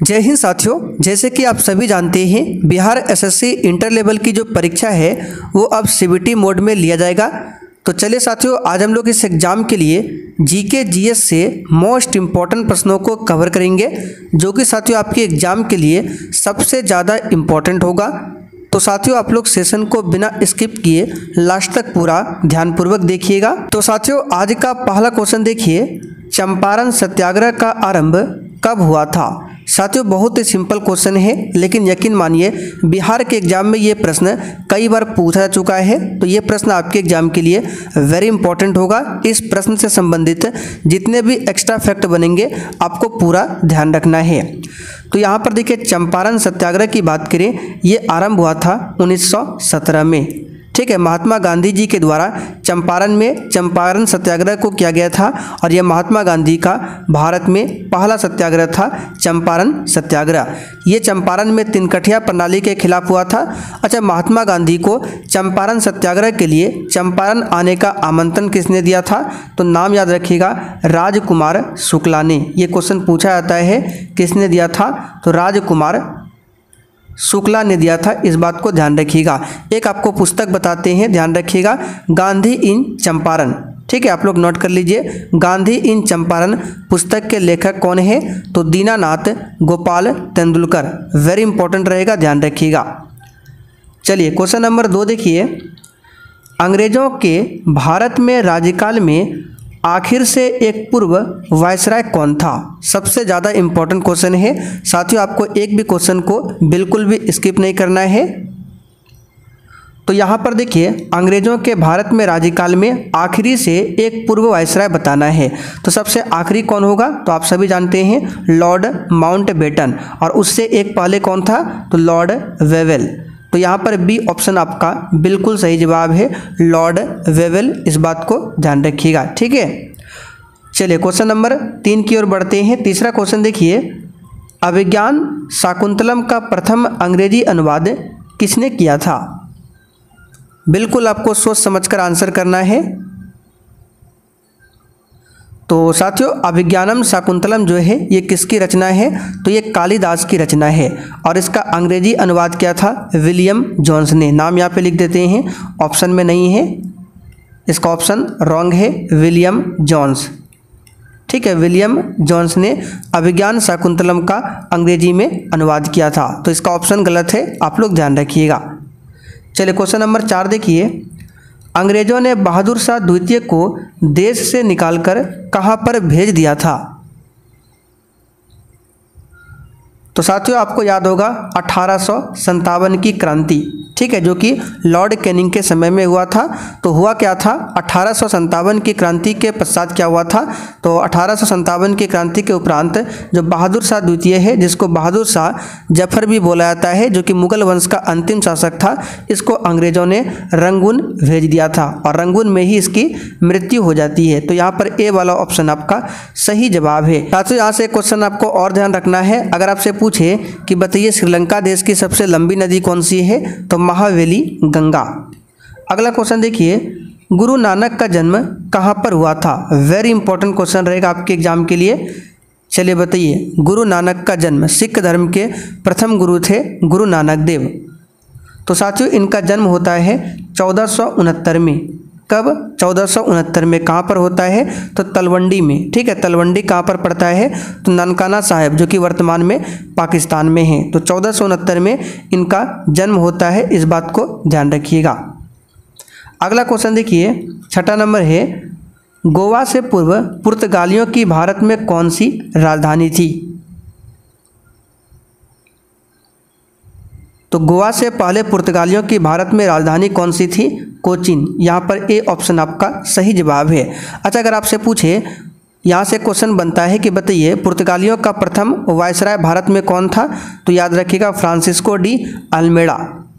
जय हिंद साथियों, जैसे कि आप सभी जानते हैं बिहार एसएससी इंटर लेवल की जो परीक्षा है वो अब सीबीटी मोड में लिया जाएगा। तो चलिए साथियों, आज हम लोग इस एग्ज़ाम के लिए जीके जीएस से मोस्ट इम्पॉर्टेंट प्रश्नों को कवर करेंगे, जो कि साथियों आपके एग्ज़ाम के लिए सबसे ज़्यादा इम्पॉर्टेंट होगा। तो साथियों आप लोग सेशन को बिना स्किप किए लास्ट तक पूरा ध्यानपूर्वक देखिएगा। तो साथियों आज का पहला क्वेश्चन देखिए, चंपारण सत्याग्रह का आरंभ कब हुआ था। साथियों बहुत ही सिंपल क्वेश्चन है, लेकिन यकीन मानिए बिहार के एग्जाम में ये प्रश्न कई बार पूछा जा चुका है। तो ये प्रश्न आपके एग्जाम के लिए वेरी इंपॉर्टेंट होगा। इस प्रश्न से संबंधित जितने भी एक्स्ट्रा फैक्ट बनेंगे आपको पूरा ध्यान रखना है। तो यहाँ पर देखिए, चंपारण सत्याग्रह की बात करें, ये आरंभ हुआ था 1917 में। ठीक है, महात्मा गांधी जी के द्वारा चंपारण में चंपारण सत्याग्रह को किया गया था, और यह महात्मा गांधी का भारत में पहला सत्याग्रह था, चंपारण सत्याग्रह। ये चंपारण में तिनकठिया प्रणाली के खिलाफ हुआ था। अच्छा, महात्मा गांधी को चंपारण सत्याग्रह के लिए चंपारण आने का आमंत्रण किसने दिया था? तो नाम याद रखिएगा, राजकुमार शुक्ला ने। ये क्वेश्चन पूछा जाता है किसने दिया था, तो राजकुमार शुक्ला ने दिया था। इस बात को ध्यान रखिएगा। एक आपको पुस्तक बताते हैं, ध्यान रखिएगा, गांधी इन चंपारण। ठीक है, आप लोग नोट कर लीजिए, गांधी इन चंपारण पुस्तक के लेखक कौन है? तो दीनानाथ गोपाल तेंदुलकर। वेरी इंपॉर्टेंट रहेगा, ध्यान रखिएगा। चलिए क्वेश्चन नंबर 2 देखिए, अंग्रेजों के भारत में राज्यकाल में आखिर से एक पूर्व वायसराय कौन था? सबसे ज़्यादा इम्पोर्टेंट क्वेश्चन है साथियों, आपको एक भी क्वेश्चन को बिल्कुल भी स्किप नहीं करना है। तो यहाँ पर देखिए, अंग्रेजों के भारत में राज्यकाल में आखिरी से एक पूर्व वायसराय बताना है। तो सबसे आखिरी कौन होगा? तो आप सभी जानते हैं लॉर्ड माउंटबेटन, और उससे एक पहले कौन था? तो लॉर्ड वेवेल। तो यहाँ पर बी ऑप्शन आपका बिल्कुल सही जवाब है, लॉर्ड वेवेल। इस बात को ध्यान रखिएगा। ठीक है, चलिए क्वेश्चन नंबर 3 की ओर बढ़ते हैं। तीसरा क्वेश्चन देखिए, अभिज्ञान शाकुंतलम का प्रथम अंग्रेजी अनुवाद किसने किया था? बिल्कुल आपको सोच समझकर आंसर करना है। तो साथियों अभिज्ञानम शाकुंतलम जो है ये किसकी रचना है? तो ये कालिदास की रचना है, और इसका अंग्रेजी अनुवाद किया था विलियम जोन्स ने। नाम यहाँ पे लिख देते हैं, ऑप्शन में नहीं है, इसका ऑप्शन रॉन्ग है, विलियम जोन्स। ठीक है, विलियम जोन्स ने अभिज्ञान शाकुंतलम का अंग्रेजी में अनुवाद किया था। तो इसका ऑप्शन गलत है, आप लोग ध्यान रखिएगा। चलिए क्वेश्चन नंबर 4 देखिए, अंग्रेजों ने बहादुर शाह द्वितीय को देश से निकालकर कहाँ पर भेज दिया था? तो साथियों आपको याद होगा 1857 की क्रांति। ठीक है, जो कि लॉर्ड कैनिंग के समय में हुआ था। तो हुआ क्या था, 1857 की क्रांति के पश्चात क्या हुआ था? तो 1857 की क्रांति के उपरांत जो बहादुर शाह द्वितीय है, जिसको बहादुर शाह जफर भी बोला जाता है, जो कि मुगल वंश का अंतिम शासक था, इसको अंग्रेजों ने रंगून भेज दिया था, और रंगून में ही इसकी मृत्यु हो जाती है। तो यहाँ पर ए वाला ऑप्शन आपका सही जवाब है। साथियों यहाँ से क्वेश्चन आपको और ध्यान रखना है, अगर आपसे पूछे कि बताइए श्रीलंका देश की सबसे लंबी नदी कौन सी है? तो महावेली गंगा। अगला क्वेश्चन देखिए, गुरु नानक का जन्म कहाँ पर हुआ था? वेरी इंपॉर्टेंट क्वेश्चन रहेगा आपके एग्जाम के लिए। चलिए बताइए, गुरु नानक का जन्म, सिख धर्म के प्रथम गुरु थे गुरु नानक देव। तो साथियों इनका जन्म होता है 1469 में। कब? 1469 में। कहाँ पर होता है? तो तलवंडी में। ठीक है, तलवंडी कहाँ पर पड़ता है? तो ननकाना साहिब, जो कि वर्तमान में पाकिस्तान में है। तो 1469 में इनका जन्म होता है, इस बात को ध्यान रखिएगा। अगला क्वेश्चन देखिए, छठा नंबर है, गोवा से पूर्व पुर्तगालियों की भारत में कौन सी राजधानी थी? तो गोवा से पहले पुर्तगालियों की भारत में राजधानी कौन सी थी? कोचीन। यहाँ पर ए ऑप्शन आपका सही जवाब है। अच्छा, अगर आपसे पूछे, यहाँ से क्वेश्चन बनता है कि बताइए पुर्तगालियों का प्रथम वायसराय भारत में कौन था? तो याद रखिएगा फ्रांसिस्को डी अल्मेडा।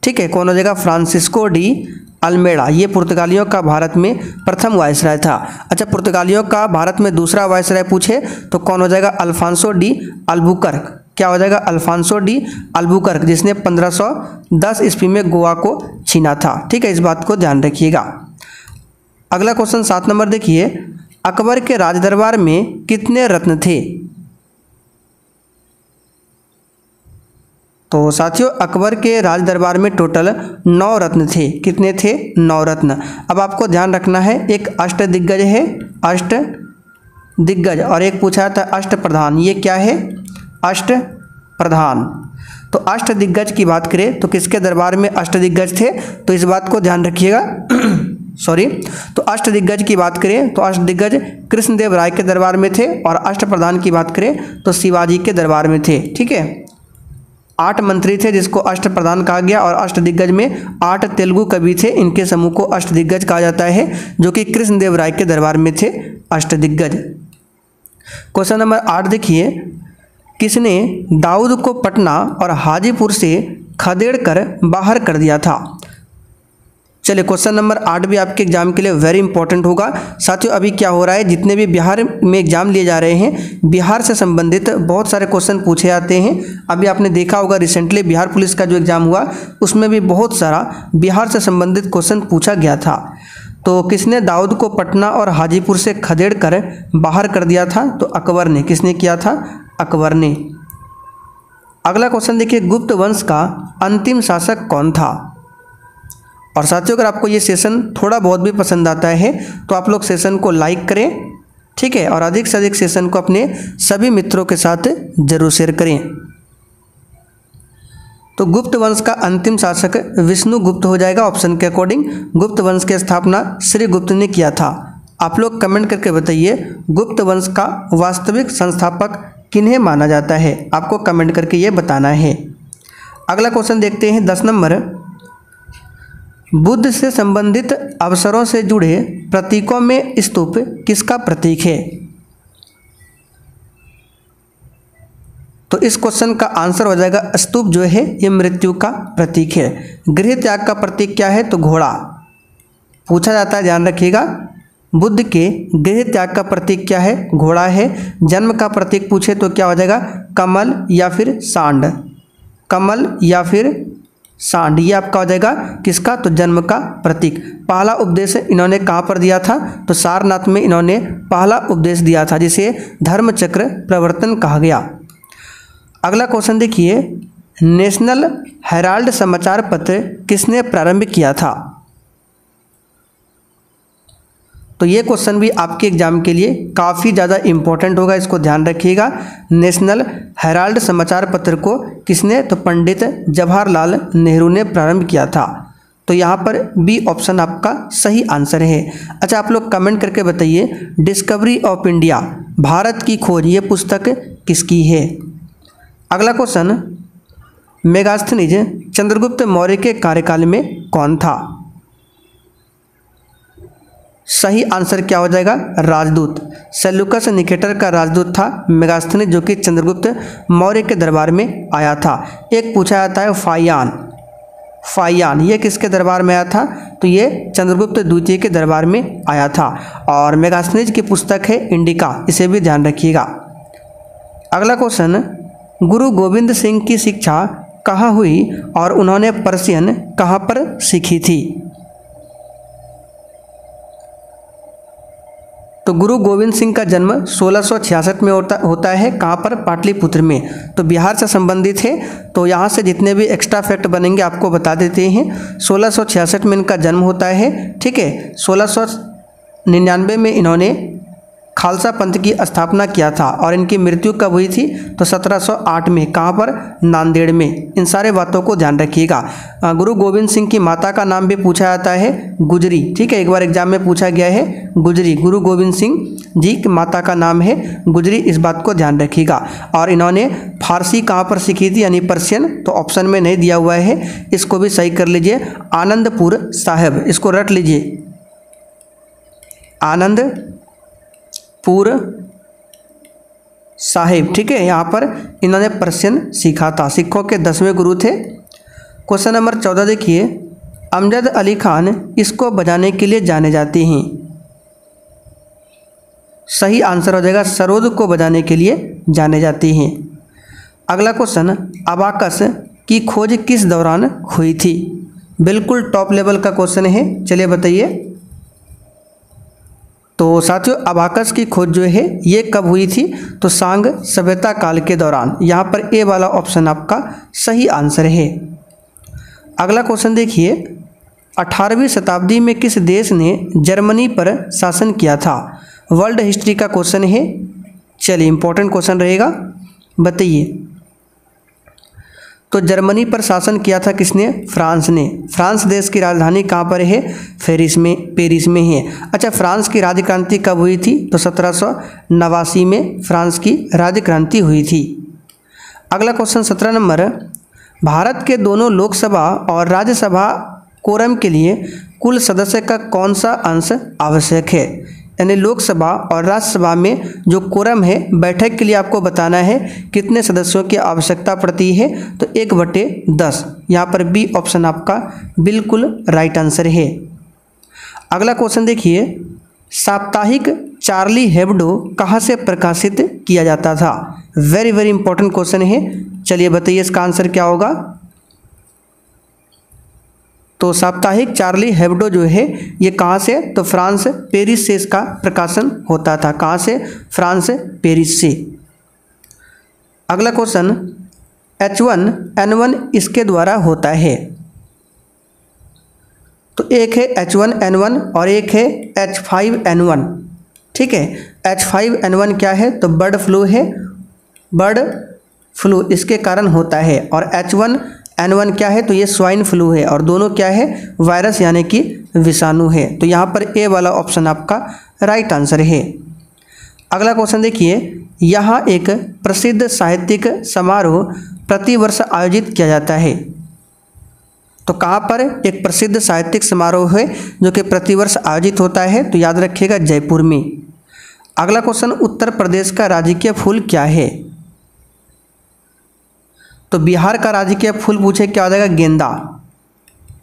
ठीक है, कौन हो जाएगा? Francisco de Almeida. ये पुर्तगालियों का भारत में प्रथम वायसराय था। अच्छा, पुर्तगालियों का भारत में दूसरा वायसराय पूछे तो कौन हो जाएगा? Afonso de Albuquerque. क्या हो जाएगा? अल्फांसो डी अल्बुकर्क, जिसने 1510 ईस्वी में गोवा को छीना था। ठीक है, इस बात को ध्यान रखिएगा। अगला क्वेश्चन 7 नंबर देखिए, अकबर के राजदरबार में कितने रत्न थे? तो साथियों अकबर के राज दरबार में टोटल 9 रत्न थे। कितने थे? 9 रत्न। अब आपको ध्यान रखना है, एक अष्ट दिग्गज है, अष्ट दिग्गज, और एक पूछा था अष्ट प्रधान। ये क्या है? अष्ट प्रधान। तो अष्ट दिग्गज की बात करें तो किसके दरबार में अष्ट दिग्गज थे? तो इस बात को ध्यान रखिएगा सॉरी। तो अष्ट दिग्गज की बात करें तो अष्ट दिग्गज कृष्णदेव राय के दरबार में थे, और अष्ट प्रधान की बात करें तो शिवाजी के दरबार में थे। ठीक है, 8 मंत्री थे जिसको अष्ट प्रधान कहा गया, और अष्ट दिग्गज में 8 तेलुगु कवि थे, इनके समूह को अष्ट दिग्गज कहा जाता है, जो कि कृष्णदेव राय के दरबार में थे अष्ट दिग्गज। क्वेश्चन नंबर 8 देखिए, किसने दाऊद को पटना और हाजीपुर से खदेड़ कर बाहर कर दिया था? चलिए, क्वेश्चन नंबर 8 भी आपके एग्जाम के लिए वेरी इंपॉर्टेंट होगा। साथियों अभी क्या हो रहा है, जितने भी बिहार में एग्जाम लिए जा रहे हैं, बिहार से संबंधित बहुत सारे क्वेश्चन पूछे जाते हैं। अभी आपने देखा होगा रिसेंटली बिहार पुलिस का जो एग्जाम हुआ उसमें भी बहुत सारा बिहार से संबंधित क्वेश्चन पूछा गया था। तो किसने दाऊद को पटना और हाजीपुर से खदेड़ कर बाहर कर दिया था? तो अकबर ने। किसने किया था? अकबर ने। अगला क्वेश्चन देखिए, गुप्त वंश का अंतिम शासक कौन था? और साथियों अगर आपको ये सेशन थोड़ा बहुत भी पसंद आता है तो आप लोग सेशन को लाइक करें, ठीक है, और अधिक से अधिक सेशन को अपने सभी मित्रों के साथ जरूर शेयर करें। तो गुप्त वंश का अंतिम शासक विष्णुगुप्त हो जाएगा ऑप्शन के अकॉर्डिंग। गुप्त वंश की स्थापना श्रीगुप्त ने किया था। आप लोग कमेंट करके बताइए गुप्त वंश का वास्तविक संस्थापक किन्हें माना जाता है? आपको कमेंट करके ये बताना है। अगला क्वेश्चन देखते हैं 10 नंबर, बुद्ध से संबंधित अवसरों से जुड़े प्रतीकों में स्तूप किसका प्रतीक है? तो इस क्वेश्चन का आंसर हो जाएगा स्तूप जो है ये मृत्यु का प्रतीक है। गृह त्याग का प्रतीक क्या है? तो घोड़ा पूछा जाता है, ध्यान रखिएगा। बुद्ध के गृह त्याग का प्रतीक क्या है? घोड़ा है। जन्म का प्रतीक पूछे तो क्या हो जाएगा? कमल या फिर सांड। कमल या फिर सांड, ये आपका हो जाएगा किसका? तो जन्म का प्रतीक। पहला उपदेश इन्होंने कहाँ पर दिया था? तो सारनाथ में इन्होंने पहला उपदेश दिया था, जिसे धर्मचक्र प्रवर्तन कहा गया। अगला क्वेश्चन देखिए, नेशनल हेराल्ड समाचार पत्र किसने प्रारंभ किया था? तो ये क्वेश्चन भी आपके एग्जाम के लिए काफ़ी ज़्यादा इम्पोर्टेंट होगा, इसको ध्यान रखिएगा। नेशनल हेराल्ड समाचार पत्र को किसने? तो पंडित जवाहरलाल नेहरू ने प्रारंभ किया था। तो यहाँ पर बी ऑप्शन आपका सही आंसर है। अच्छा, आप लोग कमेंट करके बताइए डिस्कवरी ऑफ इंडिया भारत की खोज ये पुस्तक किसकी है? अगला क्वेश्चन, मेगास्थनीज चंद्रगुप्त मौर्य के कार्यकाल में कौन था? सही आंसर क्या हो जाएगा? राजदूत। सेल्यूकस निकेटर का राजदूत था मेगास्थनीज, जो कि चंद्रगुप्त मौर्य के दरबार में आया था। एक पूछा जाता है फाइयान। फाइयान ये किसके दरबार में आया था? तो ये चंद्रगुप्त द्वितीय के दरबार में आया था। और मेगास्थनीज की पुस्तक है इंडिका, इसे भी ध्यान रखिएगा। अगला क्वेश्चन, गुरु गोविंद सिंह की शिक्षा कहाँ हुई और उन्होंने पर्शियन कहाँ पर सीखी थी? तो गुरु गोविंद सिंह का जन्म 1666 में होता है। कहाँ पर? पाटलिपुत्र में। तो बिहार से संबंधित है, तो यहाँ से जितने भी एक्स्ट्रा फैक्ट बनेंगे आपको बता देते हैं। 1666 में इनका जन्म होता है, ठीक है। 1699 में इन्होंने खालसा पंथ की स्थापना किया था, और इनकी मृत्यु कब हुई थी? तो 1708 में। कहाँ पर? नांदेड़ में। इन सारे बातों को ध्यान रखिएगा। गुरु गोविंद सिंह की माता का नाम भी पूछा जाता है गुजरी, ठीक है, एक बार एग्जाम में पूछा गया है गुजरी। गुरु गोविंद सिंह जी की माता का नाम है गुजरी, इस बात को ध्यान रखिएगा। और इन्होंने फारसी कहाँ पर सीखी थी, यानी पर्शियन? तो ऑप्शन में नहीं दिया हुआ है, इसको भी सही कर लीजिए। आनंदपुर साहिब, इसको रट लीजिए, आनंदपुर साहिब, ठीक है। यहाँ पर इन्होंने पर्शियन सीखा था। सिखों के 10वें गुरु थे। क्वेश्चन नंबर 14 देखिए, अमजद अली खान इसको बजाने के लिए जाने जाते हैं। सही आंसर हो जाएगा सरोद को बजाने के लिए जाने जाते हैं। अगला क्वेश्चन, अबाकस की खोज किस दौरान हुई थी? बिल्कुल टॉप लेवल का क्वेश्चन है, चलिए बताइए। तो साथियों अबाकस की खोज जो है ये कब हुई थी? तो सांग सभ्यता काल के दौरान। यहाँ पर ए वाला ऑप्शन आपका सही आंसर है। अगला क्वेश्चन देखिए, 18वीं शताब्दी में किस देश ने जर्मनी पर शासन किया था? वर्ल्ड हिस्ट्री का क्वेश्चन है। चलिए इंपॉर्टेंट क्वेश्चन रहेगा, बताइए। तो जर्मनी पर शासन किया था किसने? फ्रांस ने। फ्रांस देश की राजधानी कहाँ पर है? पेरिस में है। अच्छा, फ्रांस की राज्य क्रांति कब हुई थी? तो 1789 में फ्रांस की राज्य क्रांति हुई थी। अगला क्वेश्चन 17 नंबर, भारत के दोनों लोकसभा और राज्यसभा कोरम के लिए कुल सदस्य का कौन सा अंश आवश्यक है? यानी लोकसभा और राज्यसभा में जो कोरम है बैठक के लिए आपको बताना है कितने सदस्यों की आवश्यकता पड़ती है? तो 1/10। यहाँ पर बी ऑप्शन आपका बिल्कुल राइट आंसर है। अगला क्वेश्चन देखिए, साप्ताहिक चार्ली हेब्डो कहाँ से प्रकाशित किया जाता था? वेरी वेरी इंपॉर्टेंट क्वेश्चन है। चलिए बताइए इसका आंसर क्या होगा? तो साप्ताहिक चार्ली हेब्डो जो है ये कहाँ से? तो फ्रांस पेरिस से इसका प्रकाशन होता था। कहाँ से? फ्रांस पेरिस से। अगला क्वेश्चन, H1N1 इसके द्वारा होता है? तो एक है H1N1 और एक है H5N1। ठीक है, H5N1 क्या है? तो बर्ड फ्लू है, बर्ड फ्लू इसके कारण होता है। और H1N1 क्या है? तो ये स्वाइन फ्लू है। और दोनों क्या है? वायरस यानी कि विषाणु है। तो यहाँ पर ए वाला ऑप्शन आपका राइट आंसर है। अगला क्वेश्चन देखिए, यहाँ एक प्रसिद्ध साहित्यिक समारोह प्रतिवर्ष आयोजित किया जाता है। तो कहाँ पर एक प्रसिद्ध साहित्यिक समारोह है जो कि प्रतिवर्ष आयोजित होता है? तो याद रखिएगा जयपुर में। अगला क्वेश्चन, उत्तर प्रदेश का राजकीय फूल क्या है? तो बिहार का राजकीय फूल पूछे क्या हो जाएगा? गेंदा।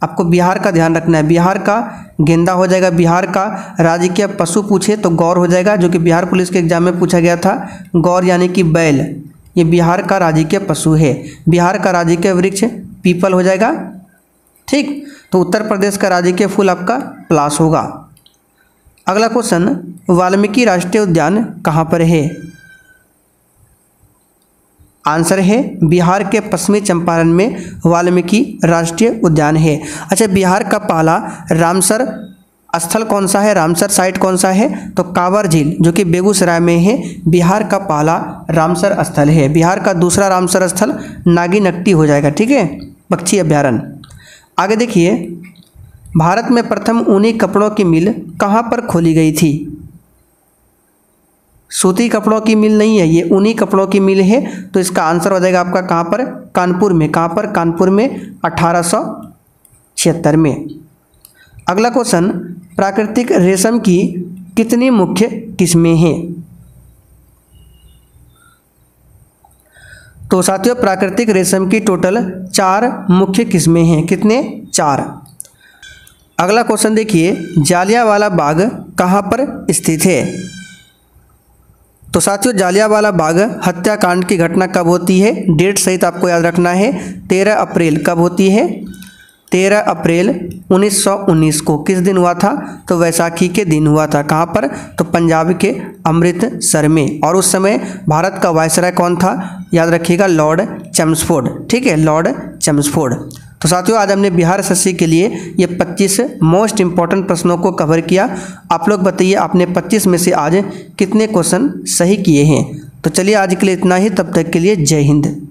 आपको बिहार का ध्यान रखना है, बिहार का गेंदा हो जाएगा। बिहार का राजकीय पशु पूछे तो गौर हो जाएगा, जो कि बिहार पुलिस के एग्जाम में पूछा गया था। गौर यानी कि बैल, ये बिहार का राजकीय पशु है। बिहार का राजकीय वृक्ष पीपल हो जाएगा। ठीक, तो उत्तर प्रदेश का राजकीय फूल आपका पलाश होगा। अगला क्वेश्चन, वाल्मीकि राष्ट्रीय उद्यान कहाँ पर है? आंसर है बिहार के पश्चिमी चंपारण में वाल्मीकि राष्ट्रीय उद्यान है। अच्छा, बिहार का पहला रामसर स्थल कौन सा है? रामसर साइट कौन सा है? तो कांवर झील, जो कि बेगूसराय में है, बिहार का पहला रामसर स्थल है। बिहार का दूसरा रामसर स्थल नागीनट्टी हो जाएगा। ठीक है, पक्षी अभ्यारण्य। आगे देखिए, भारत में प्रथम ऊनी कपड़ों की मिल कहाँ पर खोली गई थी? सूती कपड़ों की मिल नहीं है, ये ऊनी कपड़ों की मिल है। तो इसका आंसर हो जाएगा आपका कहाँ पर? कानपुर में। कहाँ पर? कानपुर में 1876 में। अगला क्वेश्चन, प्राकृतिक रेशम की कितनी मुख्य किस्में हैं? तो साथियों प्राकृतिक रेशम की टोटल 4 मुख्य किस्में हैं। कितने? 4। अगला क्वेश्चन देखिए, जालियांवाला बाग कहाँ पर स्थित है? तो साथियों जालियांवाला बाग हत्याकांड की घटना कब होती है? डेट सहित आपको याद रखना है। 13 अप्रैल कब होती है? 13 अप्रैल 1919 को। किस दिन हुआ था? तो वैसाखी के दिन हुआ था। कहाँ पर? तो पंजाब के अमृतसर में। और उस समय भारत का वायसराय कौन था? याद रखिएगा लॉर्ड चैम्सफोर्ड। ठीक है, लॉर्ड चैम्सफोर्ड। तो साथियों आज हमने बिहार एसएससी के लिए ये 25 मोस्ट इंपॉर्टेंट प्रश्नों को कवर किया। आप लोग बताइए आपने 25 में से आज कितने क्वेश्चन सही किए हैं? तो चलिए आज के लिए इतना ही, तब तक के लिए जय हिंद।